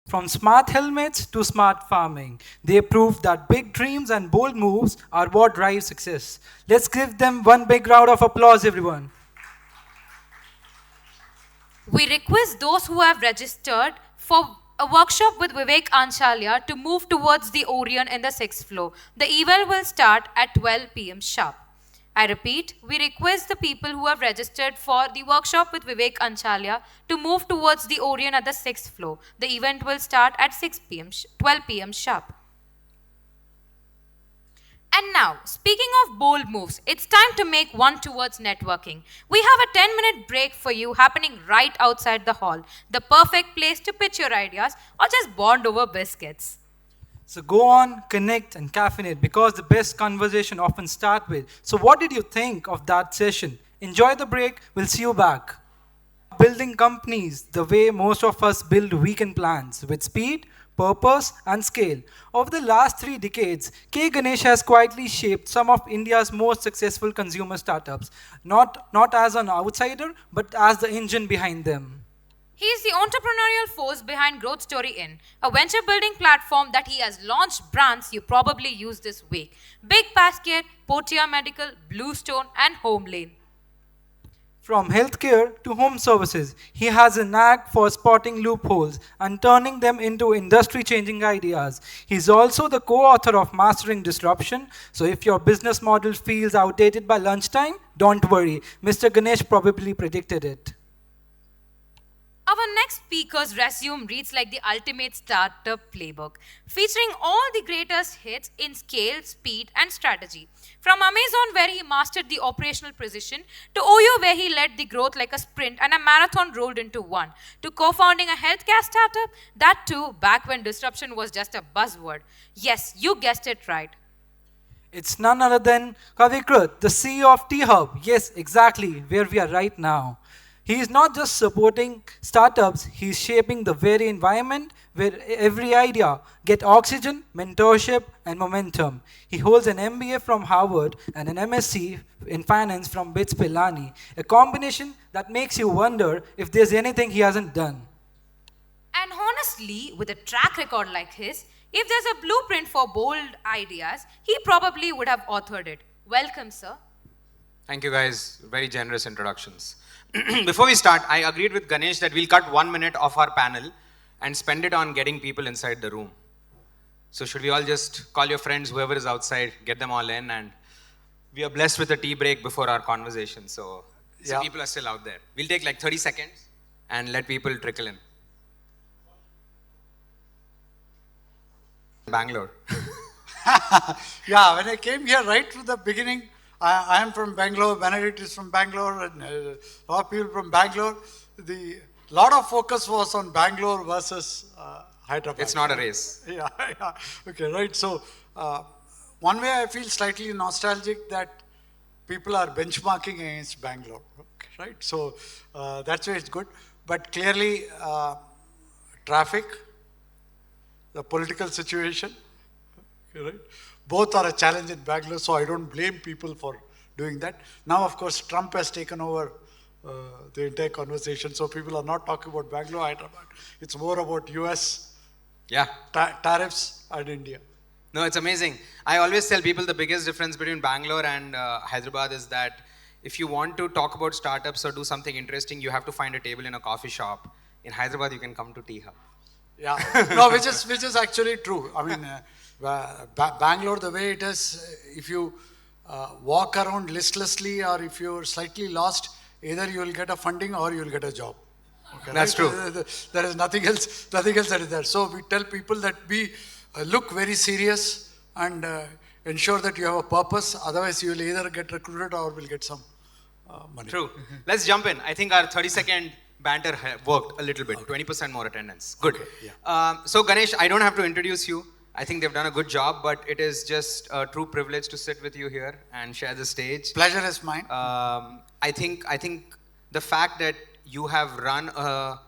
From smart helmets to smart farming, they prove that big dreams and bold moves are what drive success. Let's give them one big round of applause, everyone. We request those who have registered for a workshop with Vivek Anchalia to move towards the Orion in the 6th floor. The event will start at 12 p.m. sharp. I repeat, we request the people who have registered for the workshop with Vivek Anchalia to move towards the Orion at the 6th floor. The event will start at 6 p.m. 12 p.m. sharp. And now, speaking of bold moves, it's time to make one towards networking. We have a 10-minute break for you happening right outside the hall. The perfect place to pitch your ideas or just bond over biscuits. So go on, connect, and caffeinate because the best conversation often start with. So what did you think of that session? Enjoy the break. We'll see you back. Building companies the way most of us build weekend plans with speed, purpose, and scale. Over the last 3 decades, Ganesh has quietly shaped some of India's most successful consumer startups, not as an outsider, but as the engine behind them. He is the entrepreneurial force behind Growth Story Inn, a venture building platform that he has launched brands you probably use this week. Big Basket, Portia Medical, Bluestone, and Home Lane. From healthcare to home services, he has a knack for spotting loopholes and turning them into industry changing ideas. He's also the co author of Mastering Disruption, so if your business model feels outdated by lunchtime, don't worry. Mr. Ganesh probably predicted it. Our next speaker's resume reads like the ultimate startup playbook, featuring all the greatest hits in scale, speed, and strategy. From Amazon, where he mastered the operational precision, to OYO, where he led the growth like a sprint and a marathon rolled into one, to co founding a healthcare startup, that too back when disruption was just a buzzword. Yes, you guessed it right. It's none other than Kavikrut, the CEO of T Hub. Yes, exactly where we are right now. He is not just supporting startups, he is shaping the very environment where every idea get oxygen, mentorship, and momentum. He holds an MBA from Harvard and an MSc in finance from BITS Pilani, a combination that makes you wonder if there's anything he hasn't done. And honestly, with a track record like his, if there's a blueprint for bold ideas, he probably would have authored it. Welcome, sir. Thank you guys. Very generous introductions. Before we start, I agreed with Ganesh that we'll cut 1 minute of our panel and spend it on getting people inside the room. So should we all just call your friends, whoever is outside, get them all in, and we are blessed with a tea break before our conversation. So Yeah. people are still out there. We'll take like 30 seconds and let people trickle in. Bangalore. Yeah, when I came here right from the beginning, I am from Bangalore, Benedict is from Bangalore, and a lot of people from Bangalore. The lot of focus was on Bangalore versus Hyderabad. It's not a race. Yeah, yeah. Okay, right. So, one way I feel slightly nostalgic that people are benchmarking against Bangalore, okay, right? So, that's why it's good. But clearly, traffic, the political situation, okay, right? Both are a challenge in Bangalore, so I don't blame people for doing that. Now, of course, Trump has taken over the entire conversation, so people are not talking about Bangalore, Hyderabad. It's more about US Yeah. tariffs and India. No, it's amazing. I always tell people the biggest difference between Bangalore and Hyderabad is that if you want to talk about startups or do something interesting, you have to find a table in a coffee shop. In Hyderabad, you can come to Tea Hub. Yeah, no, which is actually true. I mean, Bangalore, the way it is, if you walk around listlessly or if you're slightly lost, either you will get a funding or you will get a job. Okay, That's true. There is nothing else that is there. So we tell people that we look very serious and ensure that you have a purpose. Otherwise, you will either get recruited or will get some money. True. Let's jump in. I think our 30-second banter worked a little bit. 20% more attendance. Good. Okay, yeah. So Ganesh, I don't have to introduce you. I think they've done a good job, but it is just a true privilege to sit with you here and share the stage. Pleasure is mine. I think the fact that you have run a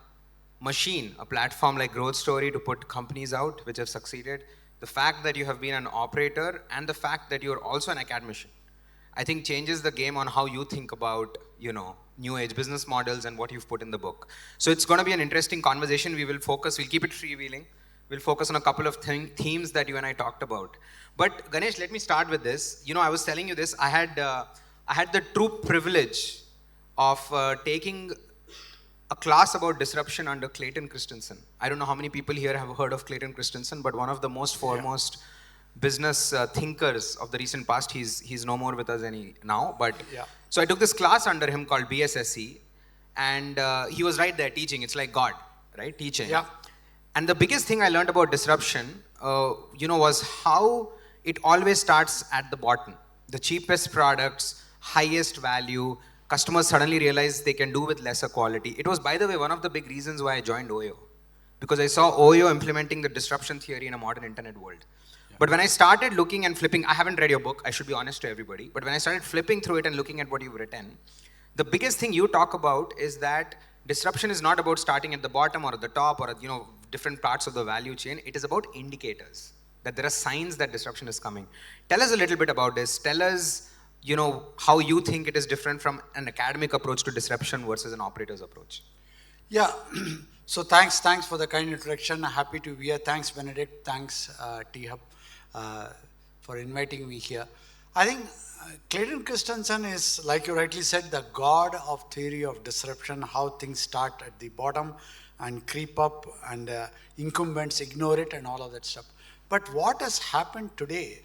machine, a platform like Growth Story to put companies out which have succeeded, the fact that you have been an operator, and the fact that you're also an academician. I think changes the game on how you think about, new age business models and what you've put in the book. So it's going to be an interesting conversation. We'll keep it freewheeling. We'll focus on a couple of themes that you and I talked about. But Ganesh, let me start with this. I was telling you this. I had the true privilege of taking a class about disruption under Clayton Christensen. I don't know how many people here have heard of Clayton Christensen, but one of the most foremost business thinkers of the recent past. He's no more with us now. But so I took this class under him called BSSE, and he was right there teaching. It's like God, right? Teaching. Yeah. And the biggest thing I learned about disruption, was how it always starts at the bottom. The cheapest products, highest value, customers suddenly realize they can do with lesser quality. It was, by the way, one of the big reasons why I joined OYO, because I saw OYO implementing the disruption theory in a modern internet world. But when I started looking and flipping, I haven't read your book, I should be honest to everybody, but when I started flipping through it and looking at what you've written, the biggest thing you talk about is that disruption is not about starting at the bottom or at the top or at, different parts of the value chain. It is about indicators, that there are signs that disruption is coming. Tell us a little bit about this. Tell us, how you think it is different from an academic approach to disruption versus an operator's approach. Yeah. So thanks for the kind introduction. Happy to be here. Thanks, Benedict. Thanks, T-Hub, for inviting me here. I think Clayton Christensen is, like you rightly said, the god of theory of disruption, how things start at the bottom and creep up and incumbents ignore it and all of that stuff. But what has happened today,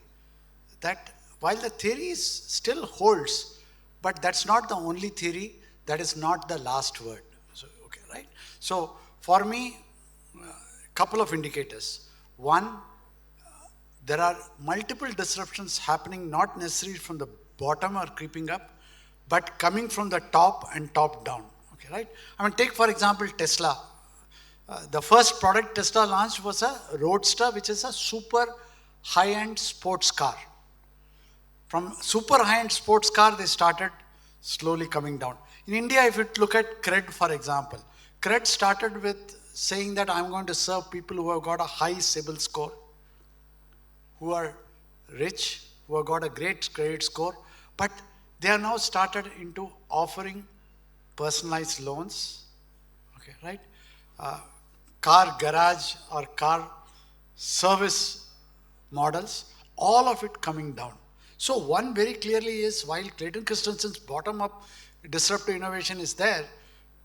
that while the theory still holds, but that's not the only theory, that is not the last word. So, okay, right? So for me, couple of indicators. One, there are multiple disruptions happening, not necessarily from the bottom or creeping up, but coming from the top and top down. Okay, right? I mean, take for example Tesla. The first product Tesla launched was a Roadster, which is a super high-end sports car. From super high-end sports car, they started slowly coming down. In India, if you look at Cred, for example, Cred started with saying that I'm going to serve people who have got a high CIBIL score, who are rich, who have got a great credit score, but they are now started into offering personalized loans, okay, right? Car garage or car service models, all of it coming down. So one very clearly is, while Clayton Christensen's bottom-up disruptive innovation is there,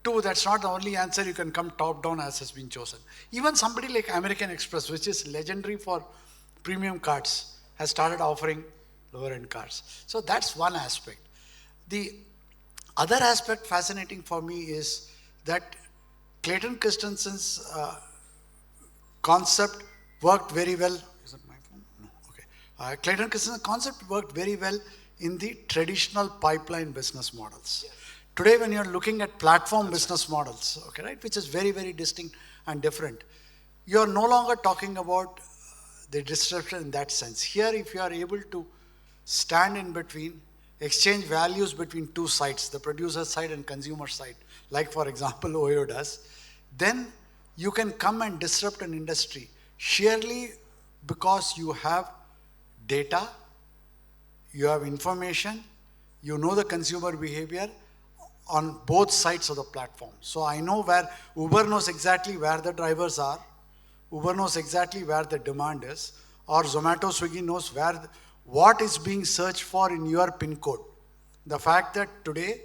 two, that's not the only answer. You can come top-down as has been chosen. Even somebody like American Express, which is legendary for premium cards, has started offering lower-end cars. So that's one aspect. The other aspect fascinating for me is that Clayton Christensen's concept worked very well. Is it my phone? No. Okay. Clayton Christensen's concept worked very well in the traditional pipeline business models. Yes. Today, when you're looking at platform business models, okay, right, which is very, very distinct and different, you're no longer talking about the disruption in that sense. Here, if you are able to stand in between, exchange values between two sides, the producer side and consumer side, like for example OYO does, then you can come and disrupt an industry sheerly because you have data, you have information, you know the consumer behavior on both sides of the platform. So I know where Uber knows exactly where the drivers are, Uber knows exactly where the demand is, or Zomato, Swiggy knows what is being searched for in your pin code. The fact that today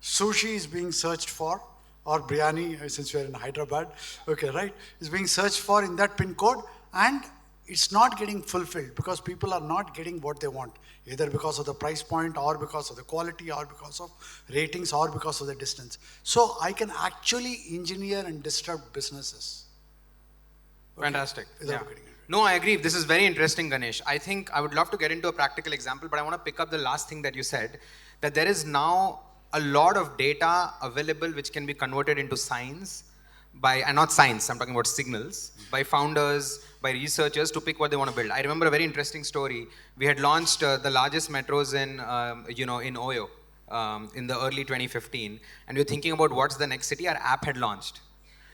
sushi is being searched for, or biryani, since we are in Hyderabad, okay, right, is being searched for in that pin code, and it's not getting fulfilled because people are not getting what they want, either because of the price point or because of the quality or because of ratings or because of the distance. So I can actually engineer and disrupt businesses. Okay. Fantastic. Yeah. No, I agree. This is very interesting, Ganesh. I think I would love to get into a practical example, but I want to pick up the last thing that you said, that there is now a lot of data available which can be converted into signs by, and not signs, I'm talking about signals, by founders, by researchers to pick what they want to build. I remember a very interesting story. We had launched the largest metros in OYO in the early 2015, and we were thinking about what's the next city. Our app had launched.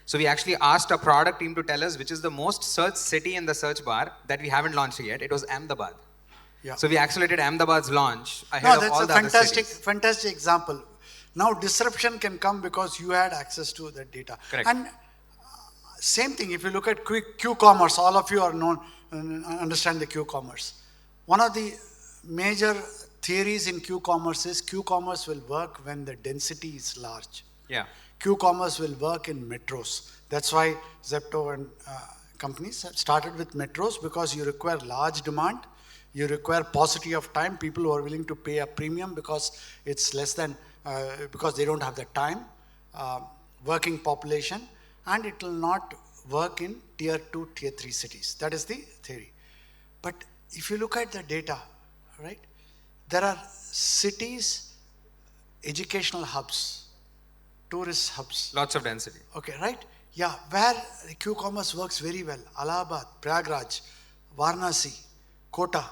So we actually asked our product team to tell us which is the most searched city in the search bar that we haven't launched yet. It was Ahmedabad. Yeah. So we accelerated Ahmedabad's launch ahead No, of that's all a the other fantastic, cities. fantastic example. Now disruption can come because you had access to that data. Correct. And same thing, if you look at Q-commerce, all of you are known, understand the Q-commerce. One of the major theories in Q-commerce is Q-commerce will work when the density is large. Yeah. Q-commerce will work in metros. That's why Zepto and companies have started with metros, because you require large demand, you require paucity of time, people who are willing to pay a premium because it's less than, because they don't have the time, working population, and it will not work in tier 2, tier 3 cities. That is the theory. But if you look at the data, right, there are cities, educational hubs, tourist hubs. Lots of density. Okay, right? Yeah, where Q-commerce works very well. Allahabad, Prayagraj, Varanasi, Kota.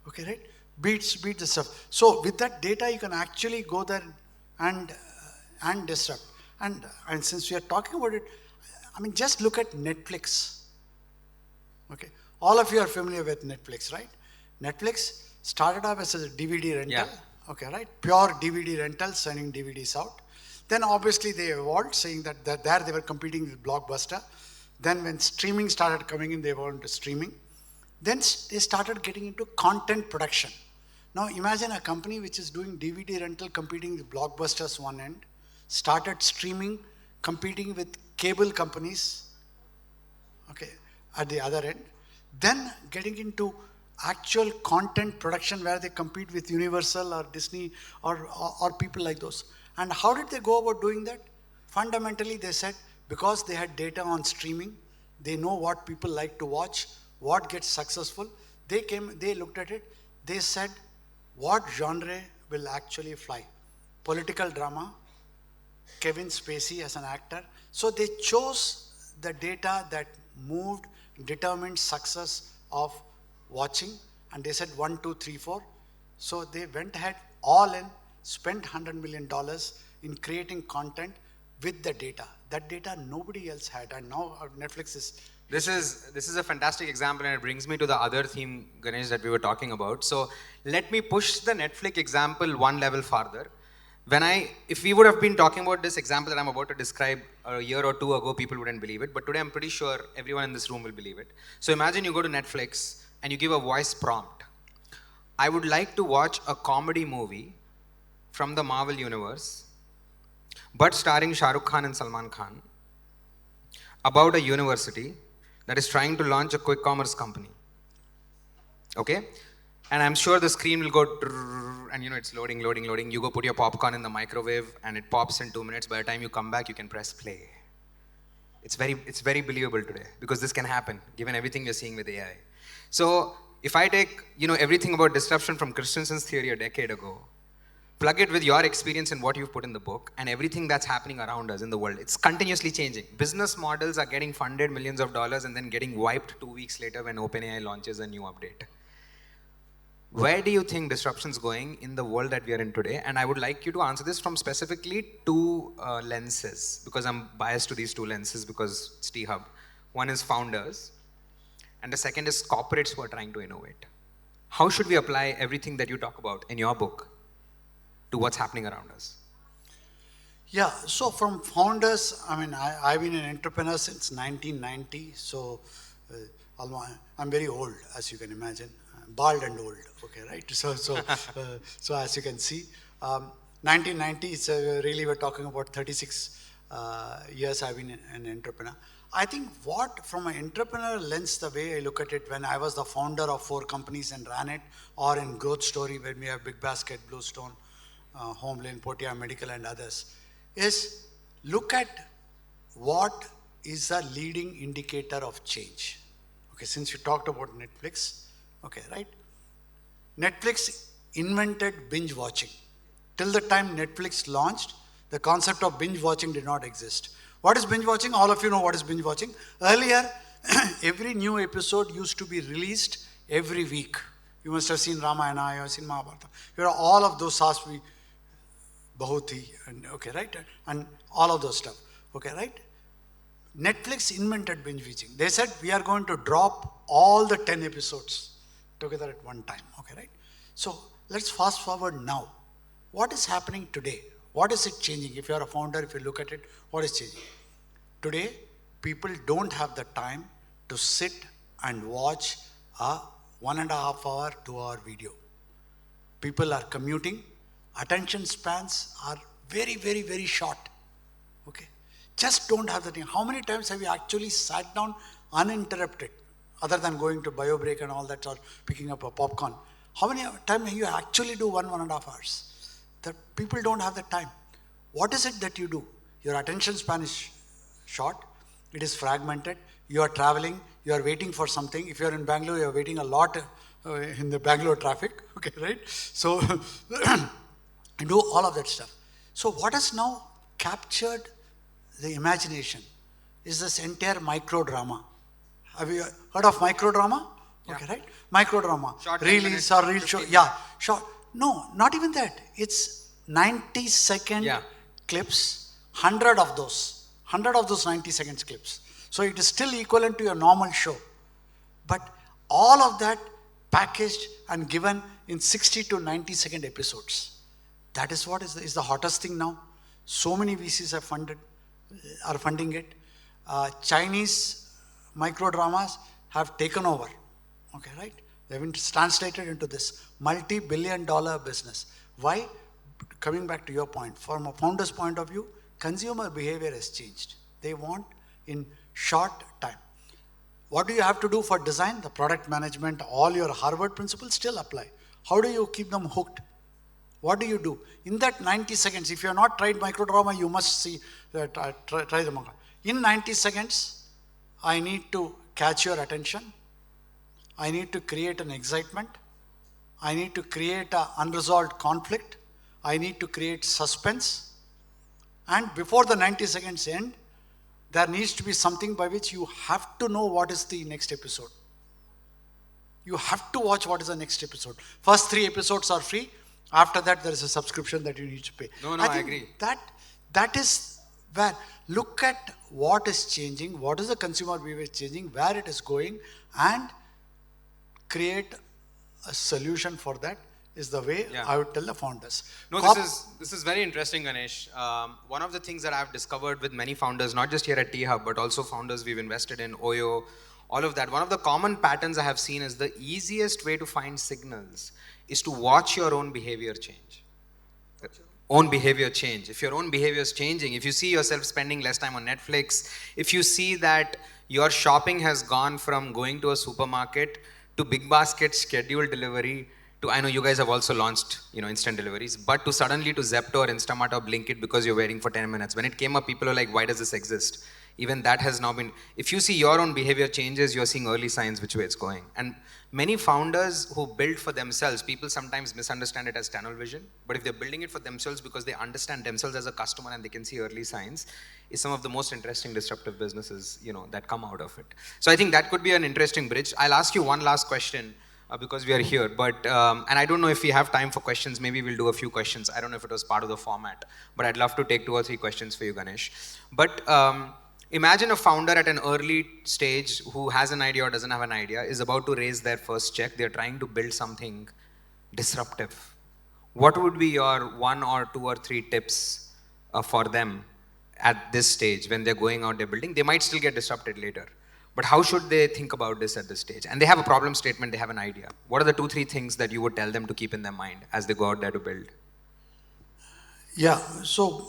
Okay, right? Beats the stuff. So with that data, you can actually go there and disrupt. And since we are talking about it, I mean, just look at Netflix. Okay, all of you are familiar with Netflix, right? Netflix started off as a DVD rental. Yeah. Okay, right? Pure DVD rental, sending DVDs out. Then obviously they evolved, saying that there they were competing with Blockbuster. Then when streaming started coming in, they went into streaming. Then they started getting into content production. Now imagine a company which is doing DVD rental competing with Blockbusters one end, started streaming competing with cable companies, okay, at the other end, then getting into actual content production where they compete with Universal or Disney or people like those. And how did they go about doing that? Fundamentally, they said because they had data on streaming, they know what people like to watch, what gets successful. They looked at it, they said, what genre will actually fly? Political drama, Kevin Spacey as an actor. So they chose the data that moved, determined success of watching, and they said 1, 2, 3, 4. So they went ahead all in, spent $100 million in creating content with the data. That data nobody else had, and now Netflix is. This is a fantastic example, and it brings me to the other theme, Ganesh, that we were talking about. So let me push the Netflix example one level farther. If we would have been talking about this example that I'm about to describe a year or two ago, people wouldn't believe it. But today, I'm pretty sure everyone in this room will believe it. So imagine you go to Netflix and you give a voice prompt. I would like to watch a comedy movie from the Marvel Universe, but starring Shah Rukh Khan and Salman Khan, about a university that is trying to launch a quick commerce company. Okay? And I'm sure the screen will go and it's loading. You go put your popcorn in the microwave and it pops in 2 minutes. By the time you come back, you can press play. It's very believable today because this can happen given everything we're seeing with AI. So if I take everything about disruption from Christensen's theory a decade ago, plug it with your experience and what you've put in the book and everything that's happening around us in the world, it's continuously changing. Business models are getting funded millions of dollars and then getting wiped 2 weeks later when OpenAI launches a new update. Where do you think disruption's going in the world that we are in today? And I would like you to answer this from specifically two lenses, because I'm biased to these two lenses because it's T-Hub. One is founders, and the second is corporates who are trying to innovate. How should we apply everything that you talk about in your book to what's happening around us? Yeah, so from founders, I mean, I've been an entrepreneur since 1990, so I'm very old, as you can imagine. Bald and old, okay, right? So as you can see, 1990 is really we're talking about 36 years I've been an entrepreneur. I think from an entrepreneur lens, the way I look at it, when I was the founder of 4 companies and ran it, or in Growth Story when we have Big Basket, Bluestone, Homelane, Potia Medical and others, is look at what is a leading indicator of change. Okay, since you talked about Netflix, okay, right? Netflix invented binge watching. Till the time Netflix launched, the concept of binge watching did not exist. What is binge watching? All of you know what is binge watching. Earlier, every new episode used to be released every week. You must have seen Ramayana, you have seen Mahabharata. You know, all of those Sasvi, Bahuti, and okay, right? And all of those stuff. Okay, right? Netflix invented binge watching. They said we are going to drop all the 10 episodes together at one time. Okay, right? So let's fast forward now. What is happening today? What is it changing? If you're a founder, if you look at it, what is changing? Today, people don't have the time to sit and watch a 1.5 hour, 2 hour video. People are commuting. Attention spans are very, very, very short. Okay. Just don't have the time. How many times have you actually sat down uninterrupted, other than going to bio break and all that, or picking up a popcorn? How many times you actually do 1.5 hours? The people don't have the time. What is it that you do? Your attention span is short. It is fragmented. You are traveling. You are waiting for something. If you are in Bangalore, you are waiting a lot in the Bangalore traffic. Okay, right? So you do all of that stuff. So what has now captured the imagination is this entire micro drama. Have you heard of micro drama? Yeah. Okay, right? Micro drama. Short 10 Reels minutes, or reel show. 15 Yeah, short. No, not even that. It's 90-second Yeah. clips, 100 of those. 100 of those 90 seconds clips. So it is still equivalent to your normal show. But all of that packaged and given in 60 to 90-second episodes. That is what is the hottest thing now. So many VCs are funding it. Chinese micro dramas have taken over. Okay, right? They've been translated into this multi-billion-dollar business. Why? Coming back to your point, from a founder's point of view, consumer behavior has changed. They want in short time. What do you have to do for design? The product management, all your Harvard principles still apply. How do you keep them hooked? What do you do? In that 90 seconds, if you have not tried microdrama, you must see that. Try the manga. In 90 seconds, I need to catch your attention. I need to create an excitement. I need to create an unresolved conflict. I need to create suspense. And before the 90 seconds end, there needs to be something by which you have to know what is the next episode. You have to watch what is the next episode. First 3 episodes are free. After that, there is a subscription that you need to pay. No, I agree. That is where, look at what is changing, what is the consumer behavior changing, where it is going, and create a solution for that is the way I would tell the founders. No, this is very interesting, Ganesh. One of the things that I've discovered with many founders, not just here at T-Hub, but also founders we've invested in, Oyo, all of that. One of the common patterns I have seen is the easiest way to find signals is to watch your own behavior change. Own behavior change. If your own behavior is changing, if you see yourself spending less time on Netflix, if you see that your shopping has gone from going to a supermarket to big basket scheduled delivery to, I know you guys have also launched, instant deliveries, but to suddenly to Zepto or Instamart or Blinkit because you're waiting for 10 minutes. When it came up, people are like, why does this exist? Even that has now been, if you see your own behavior changes, you're seeing early signs which way it's going. And many founders who build for themselves, people sometimes misunderstand it as tunnel vision, but if they're building it for themselves because they understand themselves as a customer and they can see early signs, is some of the most interesting disruptive businesses, that come out of it. So I think that could be an interesting bridge. I'll ask you one last question because we are here, but, and I don't know if we have time for questions, maybe we'll do a few questions. I don't know if it was part of the format, but I'd love to take 2 or 3 questions for you, Ganesh. But imagine a founder at an early stage who has an idea or doesn't have an idea, is about to raise their first check. They're trying to build something disruptive. What would be your 1 or 2 or 3 tips for them at this stage when they're going out, they're building? They might still get disrupted later, but how should they think about this at this stage? And they have a problem statement, they have an idea. What are the 2-3 things that you would tell them to keep in their mind as they go out there to build? Yeah, so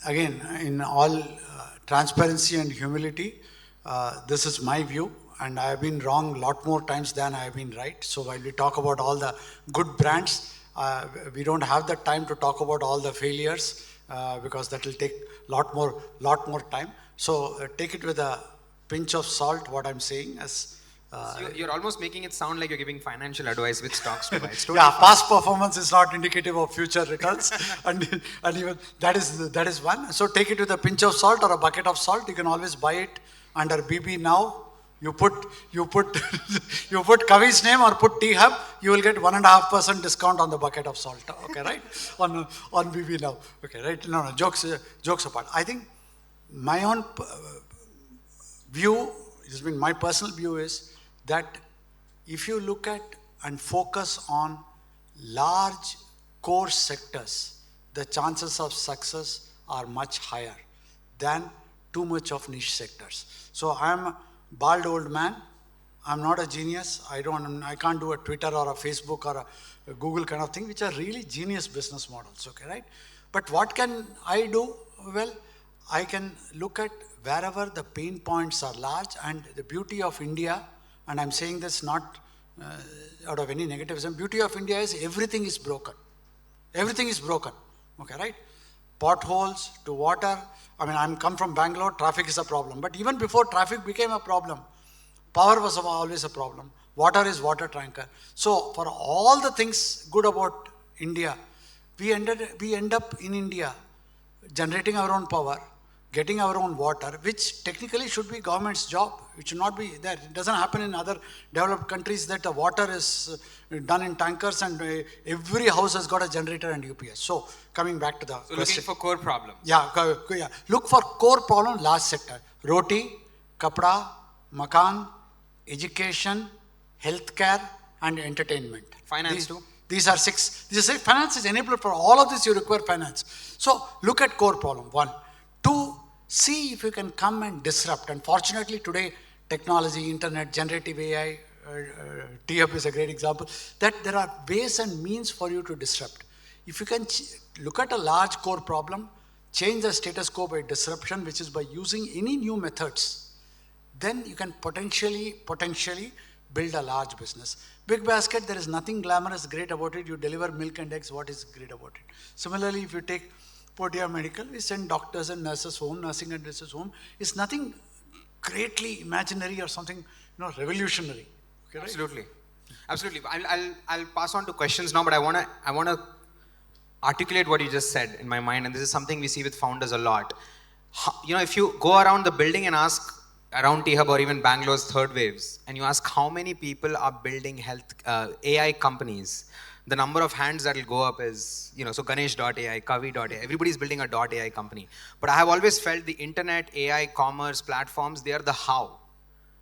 again, in all transparency and humility, this is my view, and I have been wrong a lot more times than I have been right. So while we talk about all the good brands, we don't have the time to talk about all the failures because that will take lot more time. So take it with a pinch of salt, what I'm saying. As so you're almost making it sound like you're giving financial advice which stocks to buy. Yeah, past performance is not indicative of future returns, and even that is one. So take it with a pinch of salt or a bucket of salt. You can always buy it under BB now. You put Kavi's name or put T-Hub, you will get 1.5% discount on the bucket of salt. Okay, right? on BB now. Okay, right? No, jokes apart. I think my own view, it's been my personal view, is that if you look at and focus on large core sectors, the chances of success are much higher than too much of niche sectors. So I'm a bald old man. I'm not a genius. I can't do a Twitter or a Facebook or a Google kind of thing, which are really genius business models, okay, right? But what can I do? Well, I can look at wherever the pain points are large, and the beauty of India, and I'm saying this not out of any negativism, beauty of India is everything is broken. Everything is broken, okay, right? Potholes to water. I mean, I'm come from Bangalore, traffic is a problem. But even before traffic became a problem, power was always a problem. Water is water tanker. So for all the things good about India, we end up in India generating our own power, getting our own water, which technically should be government's job. It should not be there. It doesn't happen in other developed countries that the water is done in tankers and every house has got a generator and UPS. So coming back to the question. Looking for core problem. Yeah. Look for core problem, large sector. Roti, kapda, makan, education, healthcare, and entertainment. Finance too. These are six. Finance is enabler for all of this. You require finance. So look at core problem. 1, 2. See if you can come and disrupt. And fortunately today, technology, internet, generative AI, T-Hub is a great example, that there are ways and means for you to disrupt. If you can look at a large core problem, change the status quo by disruption, which is by using any new methods, then you can potentially build a large business. Big basket, there is nothing glamorous great about it. You deliver milk and eggs, what is great about it? Similarly, if you take Portia Medical, we send doctors and nurses home, nursing and nurses home. It's nothing greatly imaginary or something, revolutionary. Okay, right? Absolutely. I'll pass on to questions now, but I wanna articulate what you just said in my mind, and this is something we see with founders a lot. If you go around the building and ask around T-Hub or even Bangalore's third waves, and you ask how many people are building AI companies, the number of hands that will go up is, so Ganesh.ai, Kavi.ai, everybody's building a .ai company. But I have always felt the internet, AI, commerce, platforms, they are the how.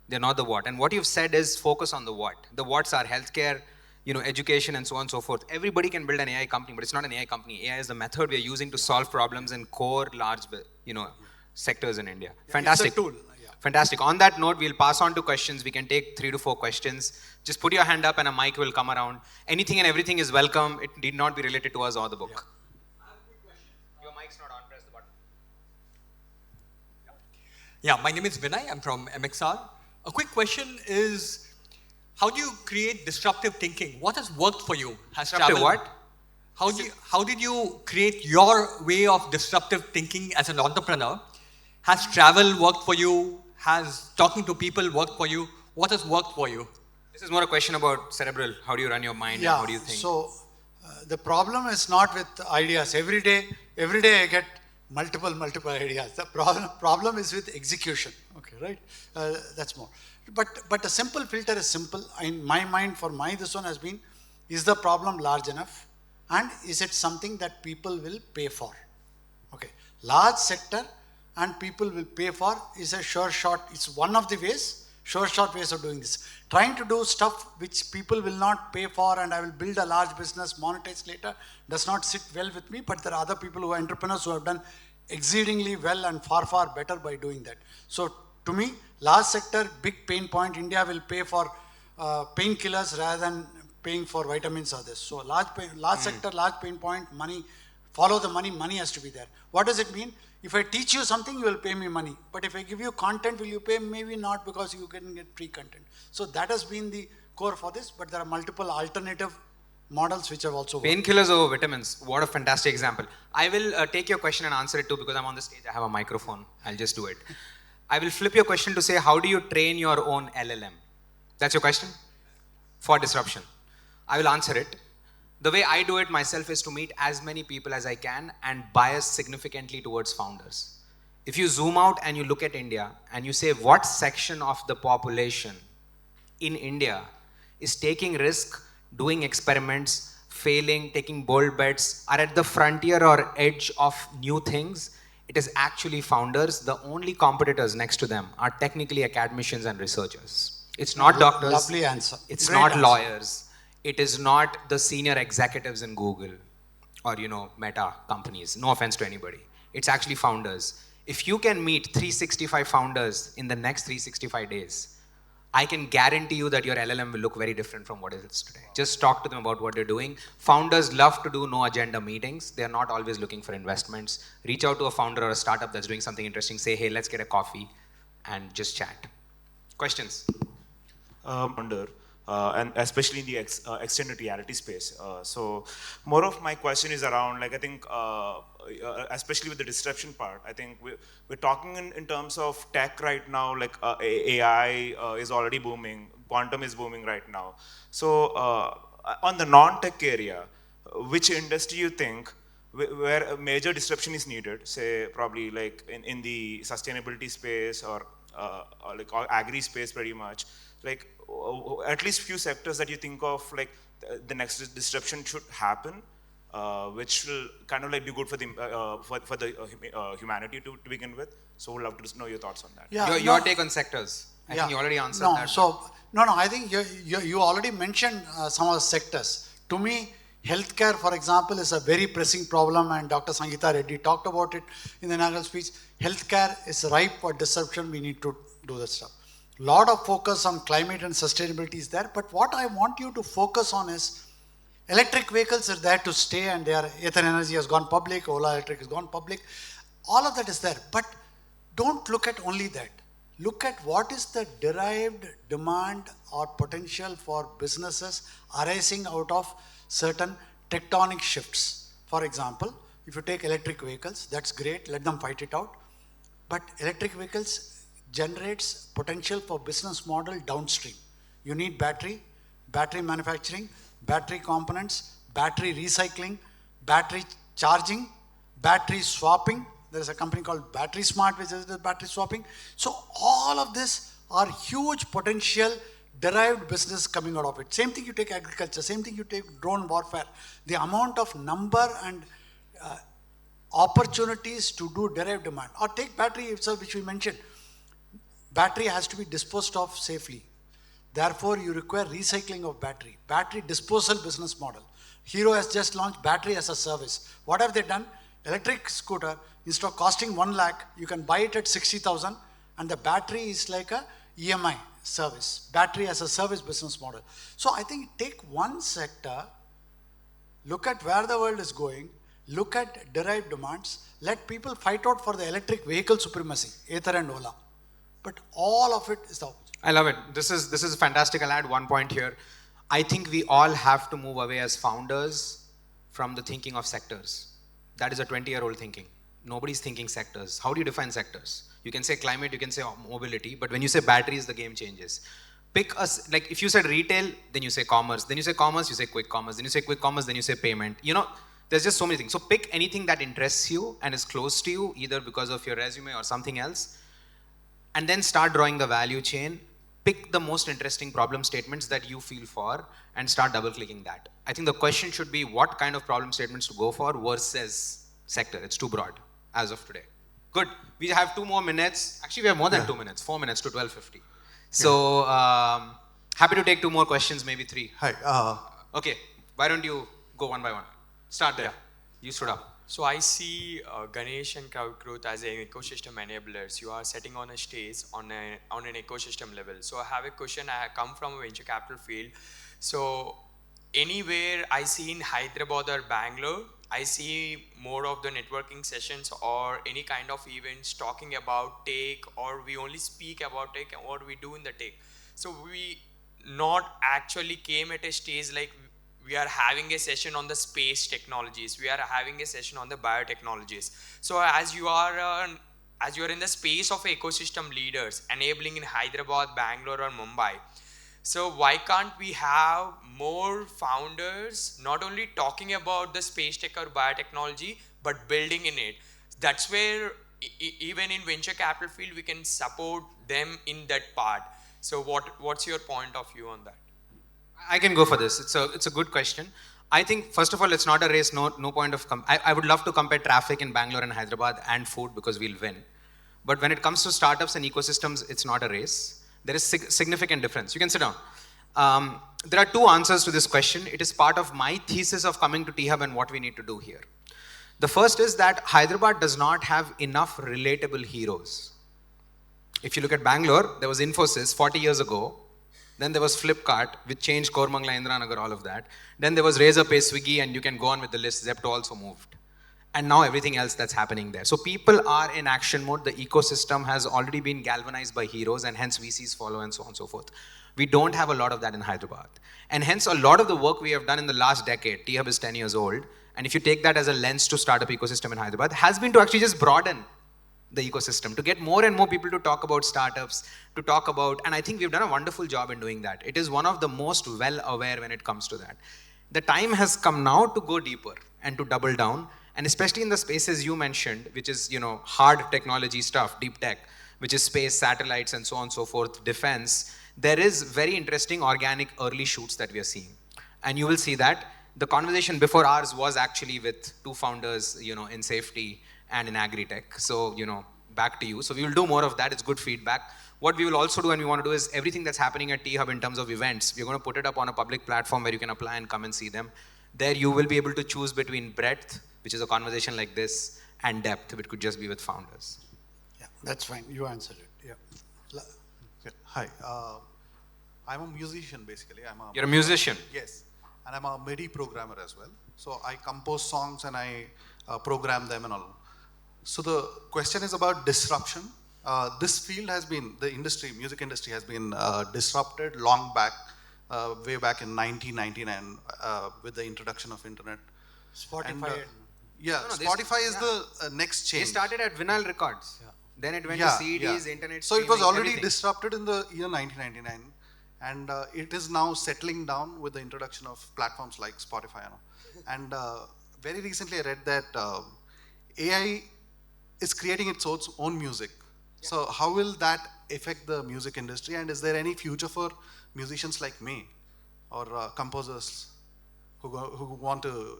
They're not the what. And what you've said is focus on the what. The whats are healthcare, education and so on and so forth. Everybody can build an AI company, but it's not an AI company. AI is the method we are using to solve problems in core, large, sectors in India. Fantastic. It's a tool. Fantastic. On that note, we'll pass on to questions. We can take 3 to 4 questions. Just put your hand up and a mic will come around. Anything and everything is welcome. It need not be related to us or the book. I have a quick question. Your mic's not on. Press the button. Yeah, my name is Vinay. I'm from MXR. A quick question is, how do you create disruptive thinking? What has worked for you? Disruptive what? How did you create your way of disruptive thinking as an entrepreneur? Has travel worked for you? Has talking to people worked for you? What has worked for you? This is more a question about cerebral. How do you run your mind and how do you think? So the problem is not with ideas. Every day I get multiple ideas. The problem is with execution. Okay, right? That's more. But a simple filter is simple. In my mind, this one has been, is the problem large enough? And is it something that people will pay for? Okay. Large sector and people will pay for is a sure shot. It's one of the short ways of doing this. Trying to do stuff which people will not pay for and I will build a large business, monetize later, does not sit well with me, but there are other people who are entrepreneurs who have done exceedingly well and far better by doing that. So to me, large sector, big pain point, India will pay for painkillers rather than paying for vitamins or this. So large sector, large pain point, money, follow the money has to be there. What does it mean? If I teach you something, you will pay me money. But if I give you content, will you pay? Maybe not, because you can get free content. So that has been the core for this, but there are multiple alternative models which have also worked. Painkillers over vitamins. What a fantastic example. I will take your question and answer it too, because I'm on the stage. I have a microphone. I'll just do it. I will flip your question to say, how do you train your own LLM? That's your question? For disruption. I will answer it. The way I do it myself is to meet as many people as I can and bias significantly towards founders. If you zoom out and you look at India and you say what section of the population in India is taking risk, doing experiments, failing, taking bold bets, are at the frontier or edge of new things, it is actually founders. The only competitors next to them are technically academicians and researchers. It's not doctors. Lovely answer. It's Great not answer. lawyers. it is not the senior executives in Google or Meta companies. No offense to anybody. It's actually founders. If you can meet 365 founders in the next 365 days, I can guarantee you that your LLM will look very different from what it is today. Just talk to them about what they're doing. Founders love to do no agenda meetings. They're not always looking for investments. Reach out to a founder or a startup that's doing something interesting. Say, hey, let's get a coffee and just chat. Questions? Founder, and especially in the extended reality space. So more of my question is around, like, I think, especially with the disruption part, I think we're talking in terms of tech right now, like AI is already booming, quantum is booming right now. So on the non-tech area, which industry you think where a major disruption is needed, say probably like in the sustainability space or like or agri space pretty much, like at least few sectors that you think of like the next disruption should happen, which will kind of like be good for the humanity to begin with. So we'd love to just know your thoughts on that. Yeah, Your take on sectors. I think you already answered no, that. I think you already mentioned some of the sectors. To me, healthcare, for example, is a very pressing problem, and Dr. Sangeeta Reddy talked about it in the inaugural speech. Healthcare is ripe for disruption. We need to do that stuff. Lot of focus on climate and sustainability is there, but what I want you to focus on is electric vehicles are there to stay, and Ether Energy has gone public, Ola Electric has gone public. All of that is there, but don't look at only that. Look at what is the derived demand or potential for businesses arising out of certain tectonic shifts. For example, if you take electric vehicles, that's great, let them fight it out. But electric vehicles generates potential for business model downstream. You need battery manufacturing, battery components, battery recycling, battery charging, battery swapping. There is a company called Battery Smart which is the battery swapping. So all of this are huge potential derived business coming out of it. Same thing you take agriculture, same thing you take drone warfare. The amount of number and opportunities to do derived demand. Or take battery itself, which we mentioned. Battery has to be disposed of safely. Therefore, you require recycling of battery. Battery disposal business model. Hero has just launched battery as a service. What have they done? Electric scooter, instead of costing 1 lakh, you can buy it at 60,000, and the battery is like a EMI service. Battery as a service business model. So I think take one sector, look at where the world is going, look at derived demands, let people fight out for the electric vehicle supremacy, Ather and Ola. But all of it is the opposite. I love it. This is fantastic. I'll add one point here. I think we all have to move away as founders from the thinking of sectors. That is a 20-year-old thinking. Nobody's thinking sectors. How do you define sectors? You can say climate, you can say mobility, but when you say batteries, the game changes. Pick us, like if you said retail, then you say commerce. Then you say commerce, you say quick commerce. Then you say quick commerce, then you say payment. There's just so many things. So pick anything that interests you and is close to you, either because of your resume or something else, and then start drawing the value chain. Pick the most interesting problem statements that you feel for and start double clicking that. I think the question should be what kind of problem statements to go for versus sector. It's too broad as of today. Good. We have 2 more minutes. Actually, we have more than 2 minutes. 4 minutes to 12:50. So happy to take 2 more questions, maybe 3. Hi. Okay. Why don't you go one by one? Start there. You stood up. So I see Ganesh and Kavikrut as an ecosystem enablers. You are setting on a stage on an ecosystem level. So I have a question. I come from a venture capital field. So anywhere I see in Hyderabad or Bangalore, I see more of the networking sessions or any kind of events talking about tech, or we only speak about tech and what we do in the tech. So we not actually came at a stage like we are having a session on the space technologies. We are having a session on the biotechnologies. So as you are in the space of ecosystem leaders, enabling in Hyderabad, Bangalore, or Mumbai. So why can't we have more founders not only talking about the space tech or biotechnology, but building in it? That's where even in venture capital field, we can support them in that part. So what's your point of view on that? I can go for this. It's a good question. I think, first of all, it's not a race. No point of... I would love to compare traffic in Bangalore and Hyderabad and food because we'll win. But when it comes to startups and ecosystems, it's not a race. There is significant difference. You can sit down. there are two answers to this question. It is part of my thesis of coming to T-Hub and what we need to do here. The first is that Hyderabad does not have enough relatable heroes. If you look at Bangalore, there was Infosys 40 years ago. Then there was Flipkart, which changed Kormangla, Indranagar, all of that. Then there was Razorpay, Swiggy, and you can go on with the list. Zepto also moved. And now everything else that's happening there. So people are in action mode. The ecosystem has already been galvanized by heroes, and hence VCs follow and so on and so forth. We don't have a lot of that in Hyderabad. And hence a lot of the work we have done in the last decade, T-Hub is 10 years old, and if you take that as a lens to startup ecosystem in Hyderabad, has been to actually just broaden the ecosystem, to get more and more people to talk about startups, to talk about, and I think we've done a wonderful job in doing that. It is one of the most well aware when it comes to that. The time has come now to go deeper and to double down, and especially in the spaces you mentioned, which is, hard technology stuff, deep tech, which is space, satellites, and so on and so forth, defense, there is very interesting organic early shoots that we are seeing. And you will see that. The conversation before ours was actually with two founders, in safety and in agri-tech. So, back to you. So we will do more of that. It's good feedback. What we will also do and we want to do is everything that's happening at T-Hub in terms of events, we're going to put it up on a public platform where you can apply and come and see them. There you will be able to choose between breadth, which is a conversation like this, and depth, which could just be with founders. Yeah, that's fine. You answered it. Yeah. Okay. Hi. I'm a musician basically. You're a musician? Yes. And I'm a MIDI programmer as well. So I compose songs and I program them and all. So the question is about disruption. This field has been, the industry, music industry has been disrupted long back, way back in 1999 with the introduction of internet. Spotify. Spotify is the next change. They started at vinyl records. Yeah. Then it went to CDs, internet So it was streaming, already everything. disrupted in the year 1999. And it is now settling down with the introduction of platforms like Spotify. And very recently I read that AI is creating its own music. Yeah. So how will that affect the music industry? And is there any future for musicians like me or composers who want to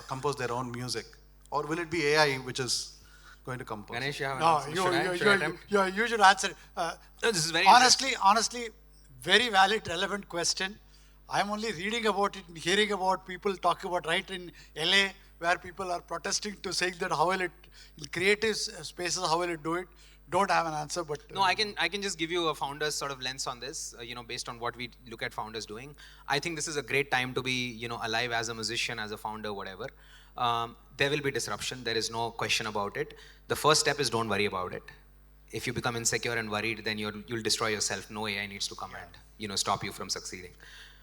compose their own music? Or will it be AI which is going to compose? Ganesh, you have an No, answer. Should I attempt? you should answer. No, this is very Honestly, very valid, relevant question. I'm only reading about it and hearing about people talk about right in LA where people are protesting to saying that how will it, in creative spaces, how will it do it? Don't have an answer, but... No, I can just give you a founder's sort of lens on this, based on what we look at founders doing. I think this is a great time to be, alive as a musician, as a founder, whatever. There will be disruption. There is no question about it. The first step is don't worry about it. If you become insecure and worried, then you'll destroy yourself. No AI needs to come and, stop you from succeeding.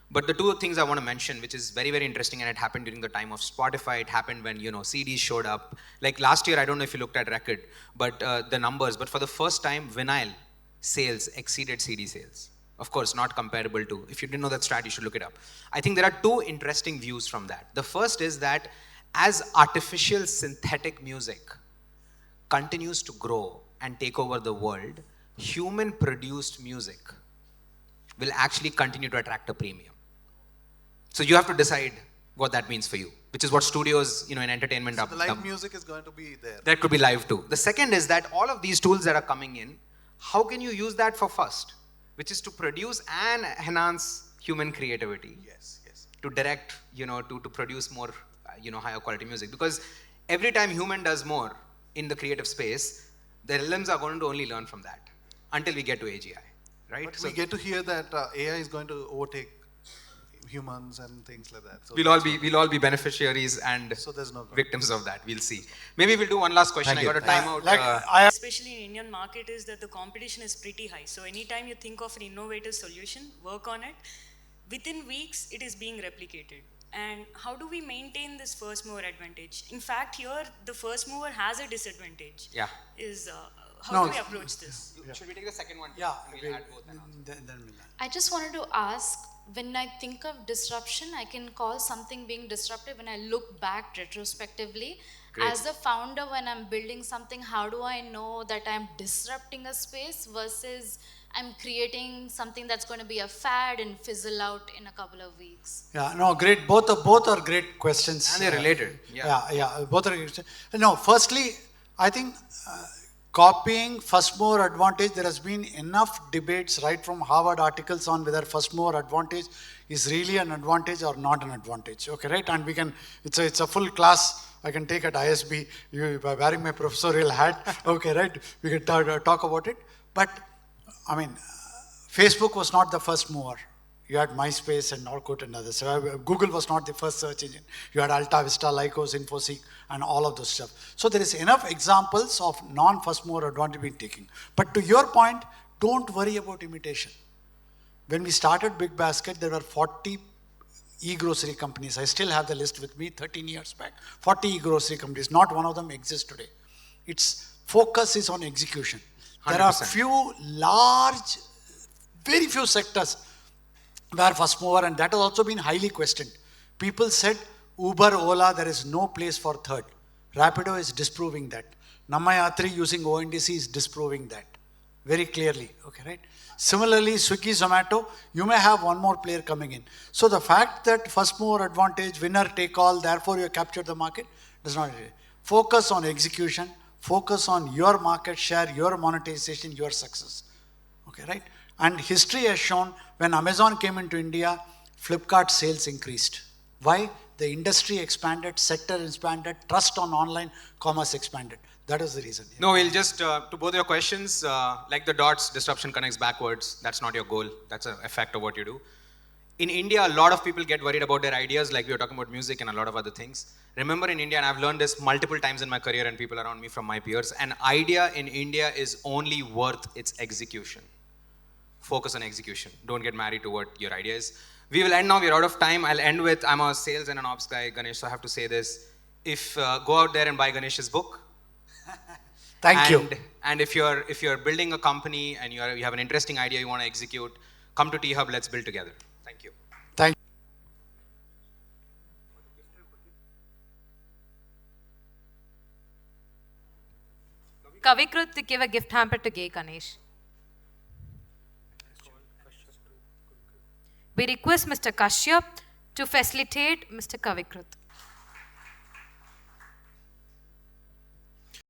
But the two things I want to mention, which is very, very interesting, and it happened during the time of Spotify. It happened when, CDs showed up. Like last year, I don't know if you looked at record, but the numbers, but for the first time, vinyl sales exceeded CD sales. Of course, not comparable to, if you didn't know that stat, you should look it up. I think there are two interesting views from that. The first is that as artificial synthetic music continues to grow and take over the world, human-produced music will actually continue to attract a premium. So you have to decide what that means for you, which is what studios, in entertainment... So the live music is going to be there. That could be live too. The second is that all of these tools that are coming in, how can you use that for first? Which is to produce and enhance human creativity. Yes. To direct, to produce more, higher quality music. Because every time human does more in the creative space, the LLMs are going to only learn from that until we get to AGI, right? But we get to hear that AI is going to overtake humans and things like that. So we'll all be beneficiaries and So there's no victims of that. We'll see. Maybe we'll do one last question. Thank I you. got a timeout. Especially in Indian market is that the competition is pretty high. So anytime you think of an innovative solution, work on it, within weeks it is being replicated. And how do we maintain this first mover advantage? In fact, here the first mover has a disadvantage. Yeah. How do we approach this? Should we take the second one? Yeah, We'll add both. then we'll... I just wanted to ask, when I think of disruption, I can call something being disruptive when I look back retrospectively. Great. As a founder, when I'm building something, how do I know that I'm disrupting a space versus I'm creating something that's going to be a fad and fizzle out in a couple of weeks? Yeah, no, great. Both are great questions. And they're related. Yeah, both are great. No, firstly, I think copying first mover advantage, there has been enough debates right from Harvard articles on whether first mover advantage is really an advantage or not an advantage. Okay, right? And we can, it's a full class I can take at ISB by wearing my professorial hat. Okay, right? We can talk about it. But I mean, Facebook was not the first mover. You had MySpace and Orkut and others. Google was not the first search engine. You had Alta Vista, Lycos, InfoSeek, and all of those stuff. So there is enough examples of non-first mover advantage being taken. But to your point, don't worry about imitation. When we started Big Basket, there were 40 e-grocery companies. I still have the list with me 13 years back. 40 e-grocery companies. Not one of them exists today. Its focus is on execution. 100%. There are few large, very few sectors where first mover, and that has also been highly questioned. People said Uber, Ola, there is no place for third. Rapido is disproving that. Namayatri using ONDC is disproving that very clearly. Okay, right? Similarly, Swiggy, Zomato, you may have one more player coming in. So the fact that first mover advantage, winner take all, therefore you captured the market, does not. Focus on execution, focus on your market share, your monetization, your success. Okay, right? And history has shown when Amazon came into India, Flipkart sales increased. Why? The industry expanded, sector expanded, trust on online commerce expanded. That is the reason. Yeah. No, we'll just, to both your questions, like the dots, disruption connects backwards. That's not your goal. That's an effect of what you do. In India, a lot of people get worried about their ideas, like we were talking about music and a lot of other things. Remember in India, and I've learned this multiple times in my career and people around me from my peers, an idea in India is only worth its execution. Focus on execution. Don't get married to what your idea is. We will end now. We're out of time. I'll end with, I'm a sales and an ops guy, Ganesh, so I have to say this. If go out there and buy Ganesh's book. Thank you. And if you're building a company and you have an interesting idea you want to execute, come to T-Hub. Let's build together. Thank you. Thank you. Kavikrut to give a gift hamper to Gay Ganesh. We request Mr. Kashyap to facilitate Mr. Kavikrut.